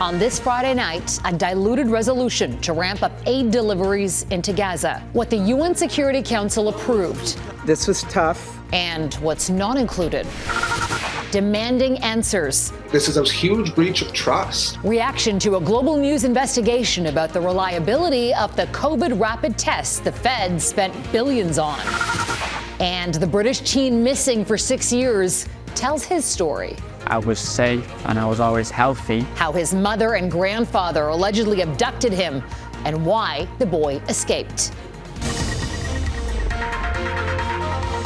on this Friday night a diluted resolution to ramp up aid deliveries into Gaza. What the UN Security Council approved. This was tough. And what's not included. Demanding answers. This is a huge breach of trust. Reaction to a global news investigation about the reliability of the COVID rapid tests the Feds spent billions on. And the British teen missing for 6 years tells his story. I was safe and I was always healthy. How his mother and grandfather allegedly abducted him and why the boy escaped.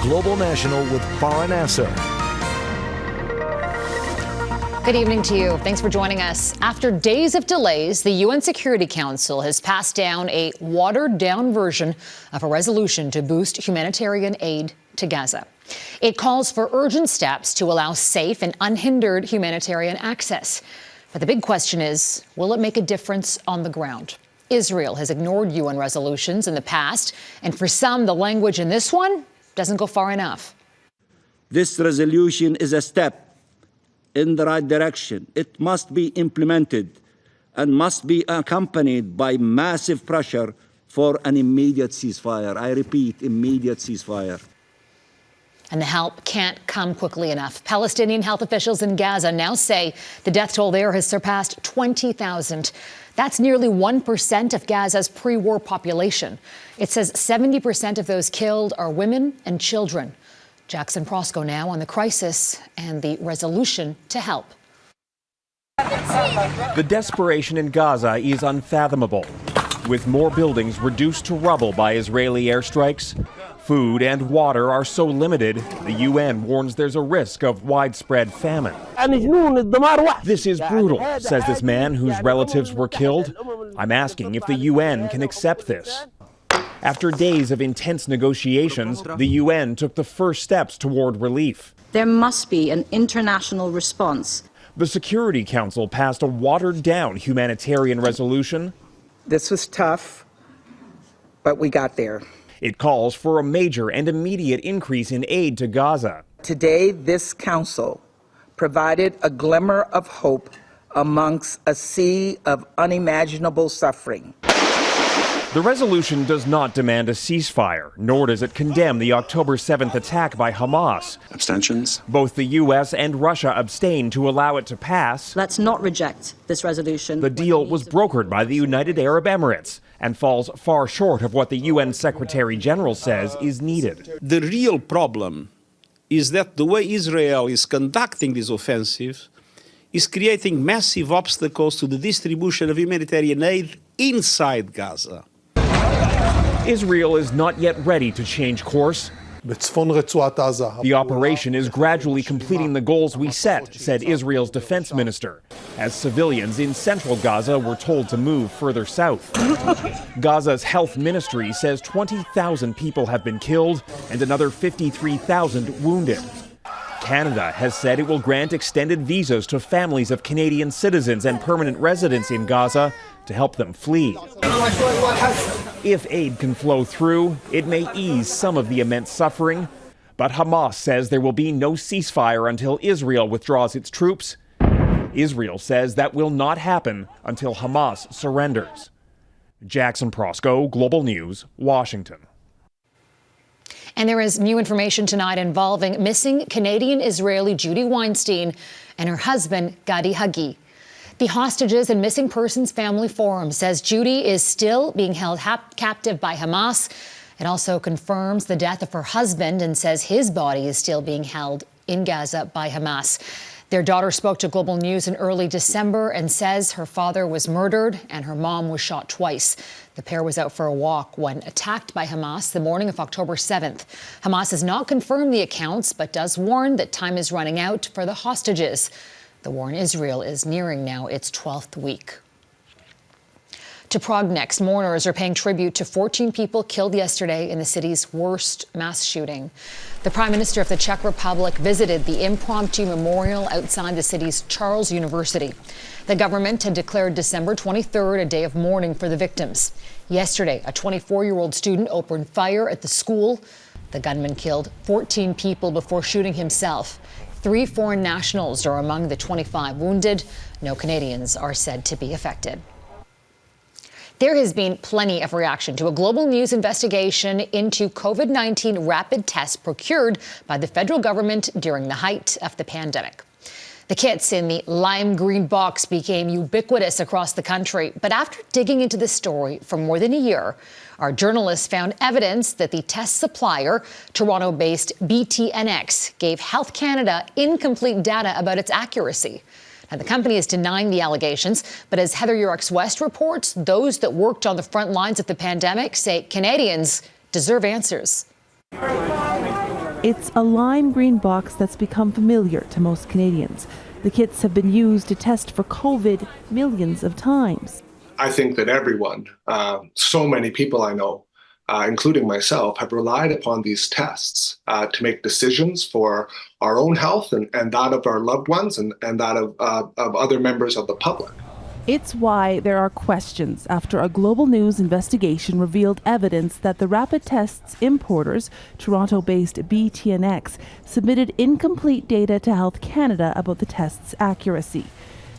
Global National with Farah Nasser. Good evening to you. Thanks for joining us. After days of delays, the UN Security Council has passed down a watered-down version of a resolution to boost humanitarian aid to Gaza. It calls for urgent steps to allow safe and unhindered humanitarian access. But the big question is, will it make a difference on the ground? Israel has ignored UN resolutions in the past, and for some, the language in this one doesn't go far enough. This resolution is a step in the right direction. It must be implemented and must be accompanied by massive pressure for an immediate ceasefire. I repeat, immediate ceasefire. And the help can't come quickly enough. Palestinian health officials in Gaza now say the death toll there has surpassed 20,000. That's nearly 1% of Gaza's pre-war population. It says 70% of those killed are women and children. Jackson Proskow now on the crisis and the resolution to help. The desperation in Gaza is unfathomable. With more buildings reduced to rubble by Israeli airstrikes, food and water are so limited, the UN warns there's a risk of widespread famine. This is brutal, says this man whose relatives were killed. I'm asking if the UN can accept this. After days of intense negotiations, the UN took the first steps toward relief. There must be an international response. The Security Council passed a watered-down humanitarian resolution. This was tough, but we got there. It calls for a major and immediate increase in aid to Gaza. Today, this council provided a glimmer of hope amongst a sea of unimaginable suffering. The resolution does not demand a ceasefire, nor does it condemn the October 7th attack by Hamas. Abstentions? Both the U.S. and Russia abstained to allow it to pass. Let's not reject this resolution. The deal was brokered by the United Arab Emirates and falls far short of what the UN Secretary General says is needed. The real problem is that the way Israel is conducting this offensive is creating massive obstacles to the distribution of humanitarian aid inside Gaza. Israel is not yet ready to change course. The operation is gradually completing the goals we set, said Israel's defense minister, as civilians in central Gaza were told to move further south. Gaza's health ministry says 20,000 people have been killed and another 53,000 wounded. Canada has said it will grant extended visas to families of Canadian citizens and permanent residents in Gaza to help them flee. If aid can flow through, it may ease some of the immense suffering. But Hamas says there will be no ceasefire until Israel withdraws its troops. Israel says that will not happen until Hamas surrenders. Jackson Proskow, Global News, Washington. And there is new information tonight involving missing Canadian-Israeli Judy Weinstein and her husband, Gadi Hagi. The Hostages and Missing Persons Family Forum says Judy is still being held captive by Hamas. It also confirms the death of her husband and says his body is still being held in Gaza by Hamas. Their daughter spoke to Global News in early December and says her father was murdered and her mom was shot twice. The pair was out for a walk when attacked by Hamas the morning of October 7th. Hamas has not confirmed the accounts, but does warn that time is running out for the hostages. The war in Israel is nearing now its 12th week. To Prague next, mourners are paying tribute to 14 people killed yesterday in the city's worst mass shooting. The Prime Minister of the Czech Republic visited the impromptu memorial outside the city's Charles University. The government had declared December 23rd a day of mourning for the victims. Yesterday, a 24-year-old student opened fire at the school. The gunman killed 14 people before shooting himself. 3 foreign nationals are among the 25 wounded. No Canadians are said to be affected. There has been plenty of reaction to a global news investigation into COVID-19 rapid tests procured by the federal government during the height of the pandemic. The kits in the lime green box became ubiquitous across the country. But after digging into the story for more than a year, our journalists found evidence that the test supplier, Toronto-based BTNX, gave Health Canada incomplete data about its accuracy. Now, the company is denying the allegations, but as Heather Yourex-West reports, those that worked on the front lines of the pandemic say Canadians deserve answers. It's a lime green box that's become familiar to most Canadians. The kits have been used to test for COVID millions of times. I think that everyone, so many people I know, including myself, have relied upon these tests to make decisions for our own health and that of our loved ones and that of other members of the public. It's why there are questions after a global news investigation revealed evidence that the rapid tests importers, Toronto-based BTNX, submitted incomplete data to Health Canada about the test's accuracy.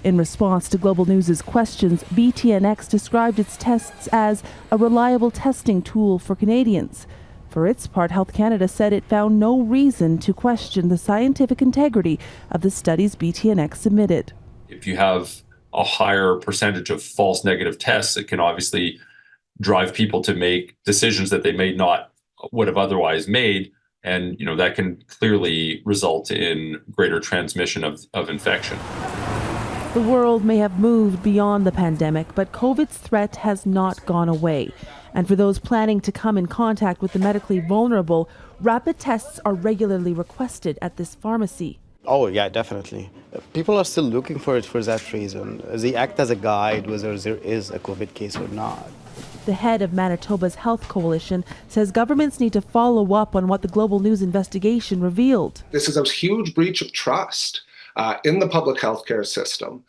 In response to Global News' questions, BTNX described its tests as a reliable testing tool for Canadians. For its part, Health Canada said it found no reason to question the scientific integrity of the studies BTNX submitted. If you have a higher percentage of false negative tests, it can obviously drive people to make decisions that they may not would have otherwise made. And, that can clearly result in greater transmission of infection. The world may have moved beyond the pandemic, but COVID's threat has not gone away. And for those planning to come in contact with the medically vulnerable, rapid tests are regularly requested at this pharmacy. Oh, yeah, definitely. People are still looking for it for that reason. They act as a guide whether there is a COVID case or not. The head of Manitoba's Health Coalition says governments need to follow up on what the Global News investigation revealed. This is a huge breach of trust in the public healthcare system,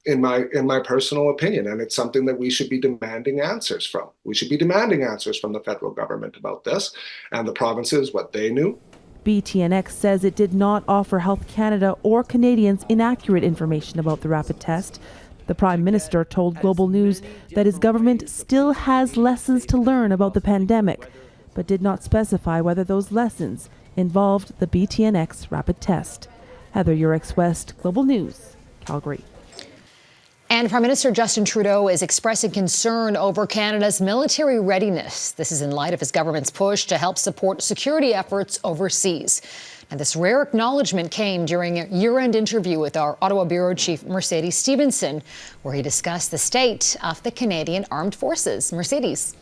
in my personal opinion, and it's something that we should be demanding answers from. We should be demanding answers from the federal government about this, and the provinces, what they knew. BTNX says it did not offer Health Canada or Canadians inaccurate information about the rapid test. The Prime Minister told Global News that his government still has lessons to learn about the pandemic, but did not specify whether those lessons involved the BTNX rapid test. Heather Yourex-West, Global News, Calgary. And Prime Minister Justin Trudeau is expressing concern over Canada's military readiness. This is in light of his government's push to help support security efforts overseas. And this rare acknowledgement came during a year-end interview with our Ottawa Bureau Chief Mercedes Stephenson, where he discussed the state of the Canadian Armed Forces. Mercedes.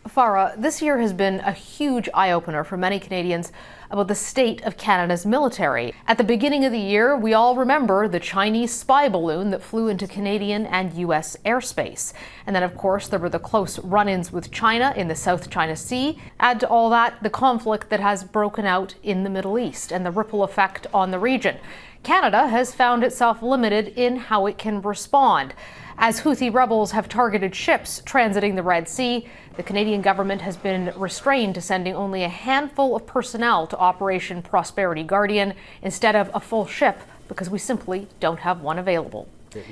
Farah, this year has been a huge eye-opener for many Canadians about the state of Canada's military. At the beginning of the year, we all remember the Chinese spy balloon that flew into Canadian and U.S. airspace. And then, of course, there were the close run-ins with China in the South China Sea. Add to all that the conflict that has broken out in the Middle East and the ripple effect on the region. Canada has found itself limited in how it can respond. As Houthi rebels have targeted ships transiting the Red Sea, the Canadian government has been restrained to sending only a handful of personnel to Operation Prosperity Guardian instead of a full ship because we simply don't have one available.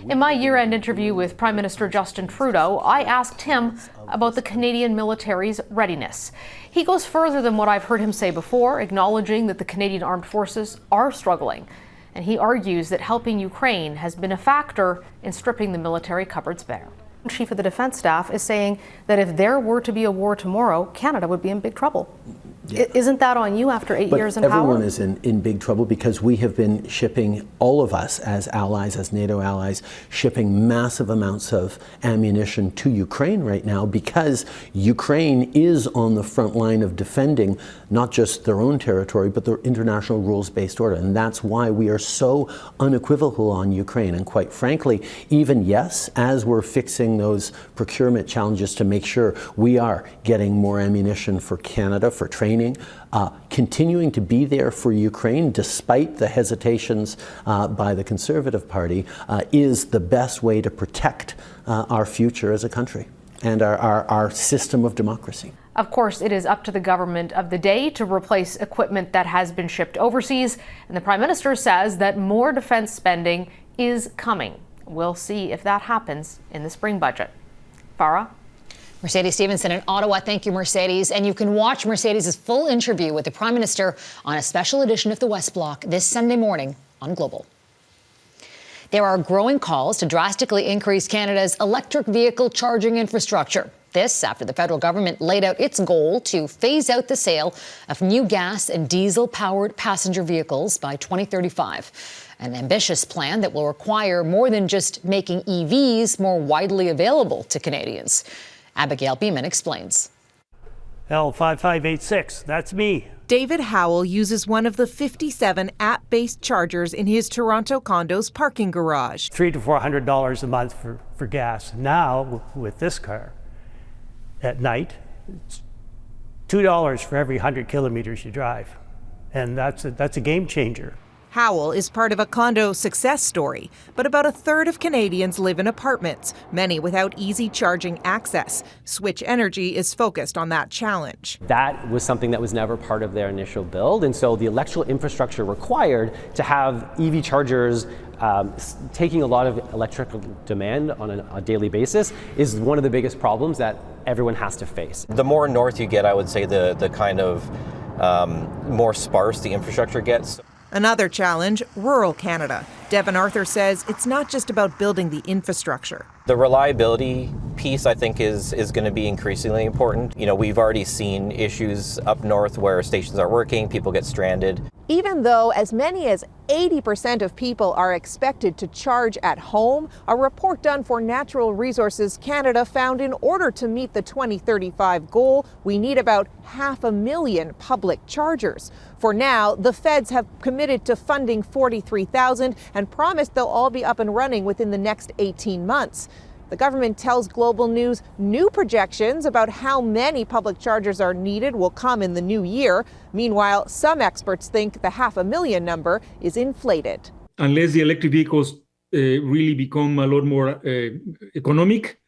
In my year-end interview with Prime Minister Justin Trudeau, I asked him about the Canadian military's readiness. He goes further than what I've heard him say before, acknowledging that the Canadian Armed Forces are struggling. And he argues that helping Ukraine has been a factor in stripping the military cupboards bare. Chief of the Defense Staff is saying that if there were to be a war tomorrow, Canada would be in big trouble. Yeah. Isn't that on you after 8 years in power? Everyone is in big trouble because we have been shipping, all of us as allies, as NATO allies, shipping massive amounts of ammunition to Ukraine right now because Ukraine is on the front line of defending not just their own territory, but their international rules-based order. And that's why we are so unequivocal on Ukraine. And quite frankly, even yes, as we're fixing those procurement challenges to make sure we are getting more ammunition for Canada, for training, continuing to be there for Ukraine despite the hesitations by the Conservative Party is the best way to protect our future as a country and our system of democracy. Of course, it is up to the government of the day to replace equipment that has been shipped overseas, and the Prime Minister says that more defense spending is coming. We'll see if that happens in the spring budget. Farah? Mercedes Stevenson in Ottawa. Thank you, Mercedes. And you can watch Mercedes' full interview with the Prime Minister on a special edition of the West Block this Sunday morning on Global. There are growing calls to drastically increase Canada's electric vehicle charging infrastructure. This after the federal government laid out its goal to phase out the sale of new gas and diesel-powered passenger vehicles by 2035. An ambitious plan that will require more than just making EVs more widely available to Canadians. Abigail Beeman explains. L5586, that's me. David Howell uses one of the 57 app-based chargers in his Toronto condo's parking garage. $300 to $400 a month for gas. Now, with this car, at night, it's $2 for every 100 kilometers you drive. And that's a game changer. Howell is part of a condo success story, but about a third of Canadians live in apartments, many without easy charging access. Switch Energy is focused on that challenge. That was something that was never part of their initial build, and so the electrical infrastructure required to have EV chargers taking a lot of electrical demand on a daily basis is one of the biggest problems that everyone has to face. The more north you get, I would say the kind of more sparse the infrastructure gets. Another challenge, rural Canada. Devin Arthur says it's not just about building the infrastructure. The reliability piece, I think, is going to be increasingly important. You know, we've already seen issues up north where stations aren't working, people get stranded. Even though as many as 80% of people are expected to charge at home, a report done for Natural Resources Canada found in order to meet the 2035 goal, we need about 500,000 public chargers. For now, the feds have committed to funding 43,000 and promised they'll all be up and running within the next 18 months. The government tells Global News new projections about how many public chargers are needed will come in the new year. Meanwhile, some experts think the 500,000 number is inflated. Unless the electric vehicles really become a lot more economic,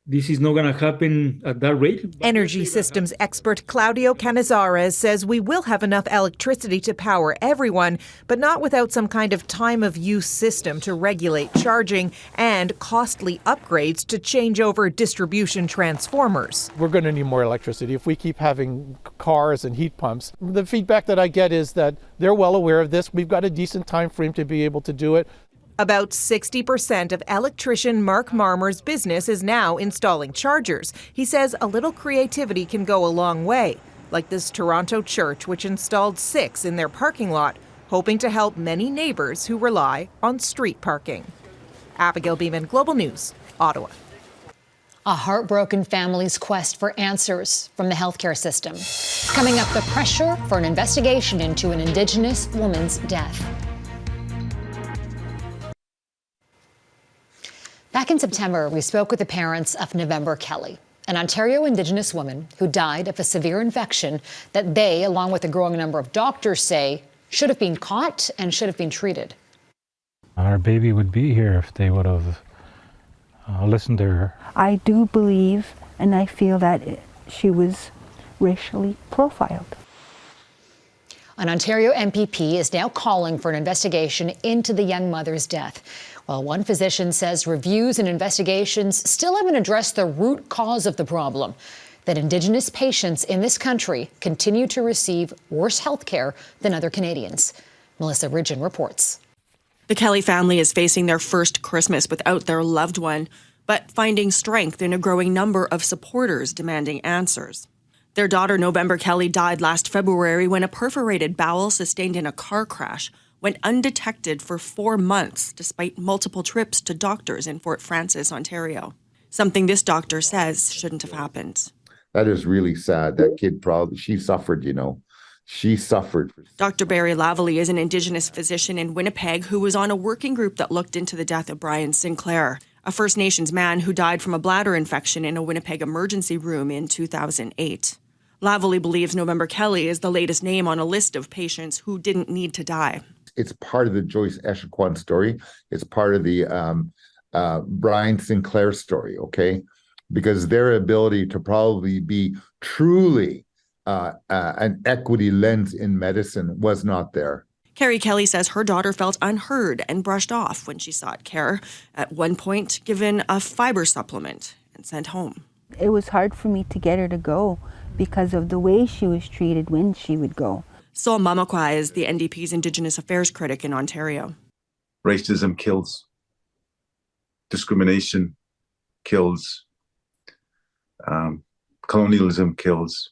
this is not going to happen at that rate. Energy systems expert Claudio Canizares says we will have enough electricity to power everyone, but not without some kind of time-of-use system to regulate charging and costly upgrades to change over distribution transformers. We're going to need more electricity if we keep having cars and heat pumps. The feedback that I get is that they're well aware of this. We've got a decent time frame to be able to do it. About 60% of electrician Mark Marmer's business is now installing chargers. He says a little creativity can go a long way, like this Toronto church, which installed 6 in their parking lot, hoping to help many neighbors who rely on street parking. Abigail Beeman, Global News, Ottawa. A heartbroken family's quest for answers from the healthcare system. Coming up, the pressure for an investigation into an Indigenous woman's death. Back in September, we spoke with the parents of November Kelly, an Ontario Indigenous woman who died of a severe infection that they, along with a growing number of doctors, say should have been caught and should have been treated. Our baby would be here if they would have listened to her. I do believe and I feel that she was racially profiled. An Ontario MPP is now calling for an investigation into the young mother's death. While one physician says reviews and investigations still haven't addressed the root cause of the problem, that Indigenous patients in this country continue to receive worse health care than other Canadians. Melissa Ridgen reports. The Kelly family is facing their first Christmas without their loved one, but finding strength in a growing number of supporters demanding answers. Their daughter, November Kelly, died last February when a perforated bowel sustained in a car crash went undetected for 4 months, despite multiple trips to doctors in Fort Frances, Ontario. Something this doctor says shouldn't have happened. That is really sad. That kid she suffered, She suffered. Dr. Barry Lavallee is an Indigenous physician in Winnipeg who was on a working group that looked into the death of Brian Sinclair, a First Nations man who died from a bladder infection in a Winnipeg emergency room in 2008. Lavallee believes November Kelly is the latest name on a list of patients who didn't need to die. It's part of the Joyce Echaquan story. It's part of the Brian Sinclair story, okay? because their ability to probably be truly an equity lens in medicine was not there. Carrie Kelly says her daughter felt unheard and brushed off when she sought care, at one point given a fiber supplement and sent home. It was hard for me to get her to go because of the way she was treated when she would go. Sol Mamakwa is the NDP's Indigenous Affairs critic in Ontario. Racism kills. Discrimination kills. Colonialism kills.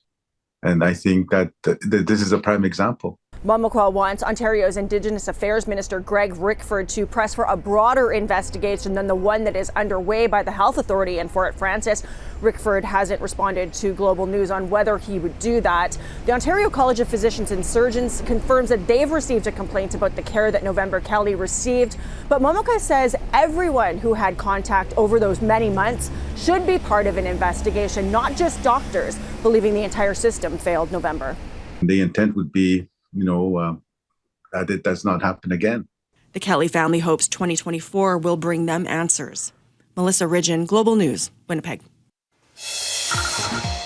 And I think that this is a prime example. Mamakwa wants Ontario's Indigenous Affairs Minister Greg Rickford to press for a broader investigation than the one that is underway by the Health Authority in Fort Frances. Rickford hasn't responded to Global News on whether he would do that. The Ontario College of Physicians and Surgeons confirms that they've received a complaint about the care that November Kelly received. But Mamakwa says everyone who had contact over those many months should be part of an investigation, not just doctors, believing the entire system failed November. The intent would be that it does not happen again. The Kelly family hopes 2024 will bring them answers. Melissa Ridgen, Global News, Winnipeg.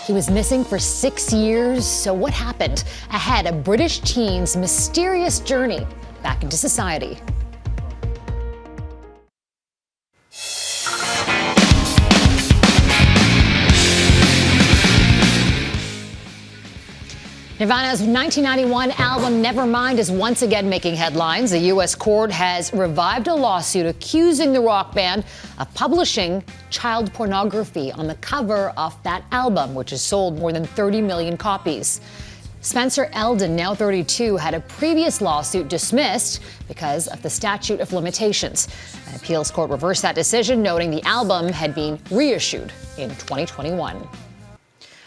He was missing for 6 years. So what happened? Ahead, a British teen's mysterious journey back into society. Nirvana's 1991 album Nevermind is once again making headlines. A U.S. court has revived a lawsuit accusing the rock band of publishing child pornography on the cover of that album, which has sold more than 30 million copies. Spencer Eldon, now 32, had a previous lawsuit dismissed because of the statute of limitations. An appeals court reversed that decision, noting the album had been reissued in 2021.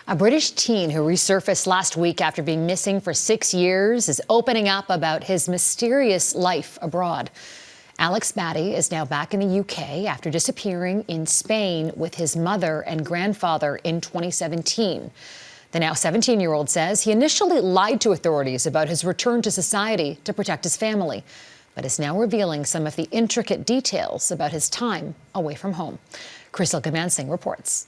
A British teen who resurfaced last week after being missing for 6 years is opening up about his mysterious life abroad. Alex Batty is now back in the UK after disappearing in Spain with his mother and grandfather in 2017. The now 17-year-old says he initially lied to authorities about his return to society to protect his family, but is now revealing some of the intricate details about his time away from home. Crystal Gamansing reports.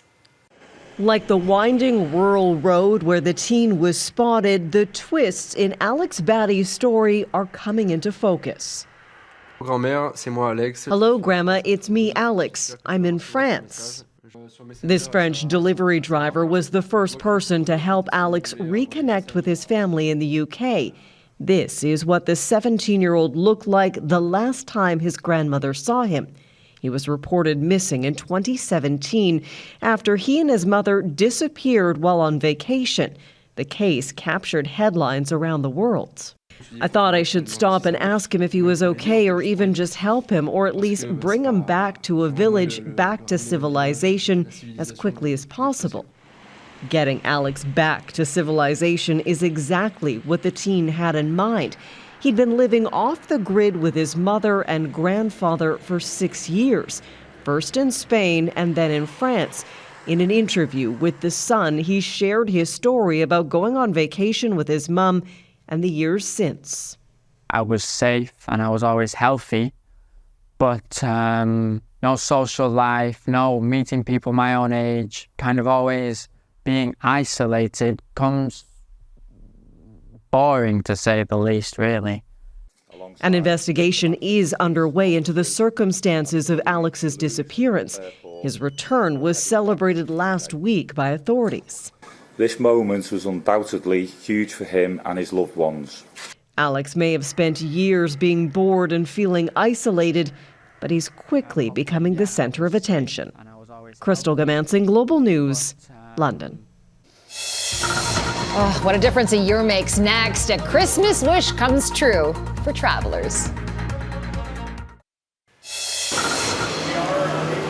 Like the winding rural road where the teen was spotted, the twists in Alex Batty's story are coming into focus. Hello, Grandma, it's me, Alex. I'm in France. This French delivery driver was the first person to help Alex reconnect with his family in the UK. This is what the 17-year-old looked like the last time his grandmother saw him. He was reported missing in 2017 after he and his mother disappeared while on vacation. The case captured headlines around the world. I thought I should stop and ask him if he was okay, or even just help him, or at least bring him back to a village, back to civilization as quickly as possible. Getting Alex back to civilization is exactly what the teen had in mind. He'd been living off the grid with his mother and grandfather for 6 years, first in Spain and then in France. In an interview with The Sun, he shared his story about going on vacation with his mum and the years since. I was safe and I was always healthy, but no social life, no meeting people my own age, kind of always being isolated comes boring, to say the least, really. An investigation is underway into the circumstances of Alex's disappearance. His return was celebrated last week by authorities. This moment was undoubtedly huge for him and his loved ones. Alex may have spent years being bored and feeling isolated, but he's quickly becoming the center of attention. Crystal Gamansing, Global News, London. Oh, what a difference a year makes. Next, a Christmas wish comes true for travelers.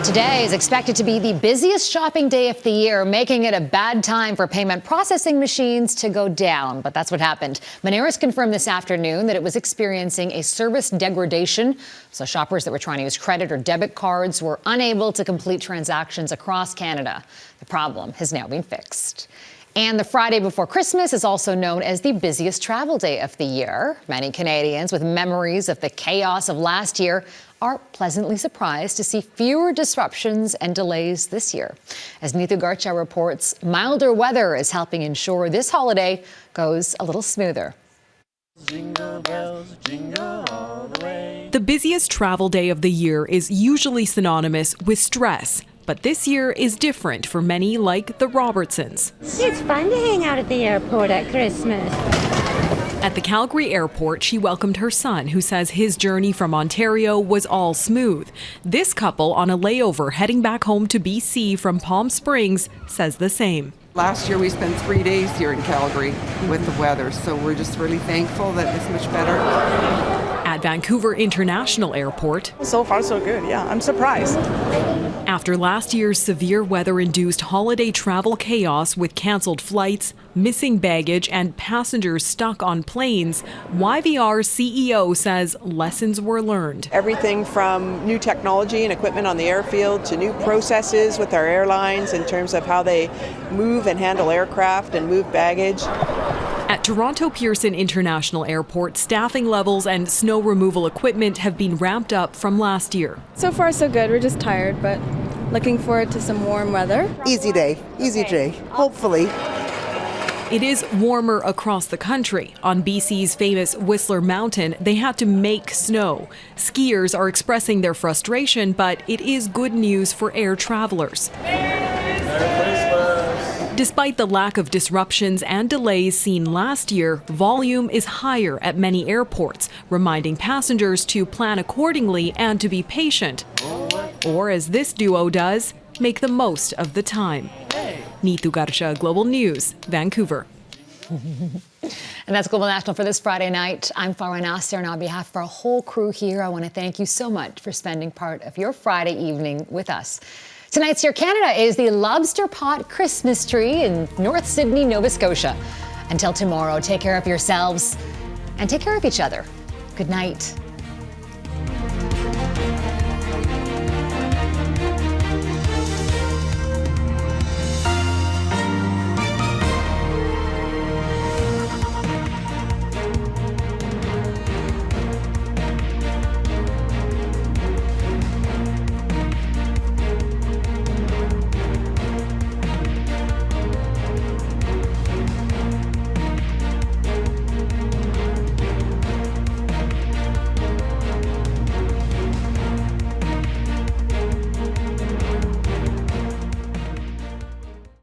Today is expected to be the busiest shopping day of the year, making it a bad time for payment processing machines to go down. But that's what happened. Moneris confirmed this afternoon that it was experiencing a service degradation. So shoppers that were trying to use credit or debit cards were unable to complete transactions across Canada. The problem has now been fixed. And the Friday before Christmas is also known as the busiest travel day of the year. Many Canadians with memories of the chaos of last year are pleasantly surprised to see fewer disruptions and delays this year. As Neetu Garcha reports, milder weather is helping ensure this holiday goes a little smoother. Jingle bells, jingle all the way. The busiest travel day of the year is usually synonymous with stress. But this year is different for many like the Robertsons. It's fun to hang out at the airport at Christmas. At the Calgary airport, she welcomed her son, who says his journey from Ontario was all smooth. This couple on a layover heading back home to BC from Palm Springs says the same. Last year we spent 3 days here in Calgary with the weather, so we're just really thankful that it's much better. At Vancouver International Airport. So far so good, yeah, I'm surprised. After last year's severe weather-induced holiday travel chaos with cancelled flights, missing baggage, and passengers stuck on planes, YVR's CEO says lessons were learned. Everything from new technology and equipment on the airfield to new processes with our airlines in terms of how they move and handle aircraft and move baggage. At Toronto Pearson International Airport, staffing levels and snow removal equipment have been ramped up from last year. So far so good. We're just tired, but looking forward to some warm weather. Easy day, hopefully. It is warmer across the country. On BC's famous Whistler Mountain, they had to make snow. Skiers are expressing their frustration, but it is good news for air travelers. Despite the lack of disruptions and delays seen last year, volume is higher at many airports, reminding passengers to plan accordingly and to be patient. Or as this duo does, make the most of the time. Neetu Garcha, Global News, Vancouver. And that's Global National for this Friday night. I'm Farah Nasser, and on behalf of our whole crew here, I want to thank you so much for spending part of your Friday evening with us. Tonight's Your Canada is the Lobster Pot Christmas Tree in North Sydney, Nova Scotia. Until tomorrow, take care of yourselves and take care of each other. Good night.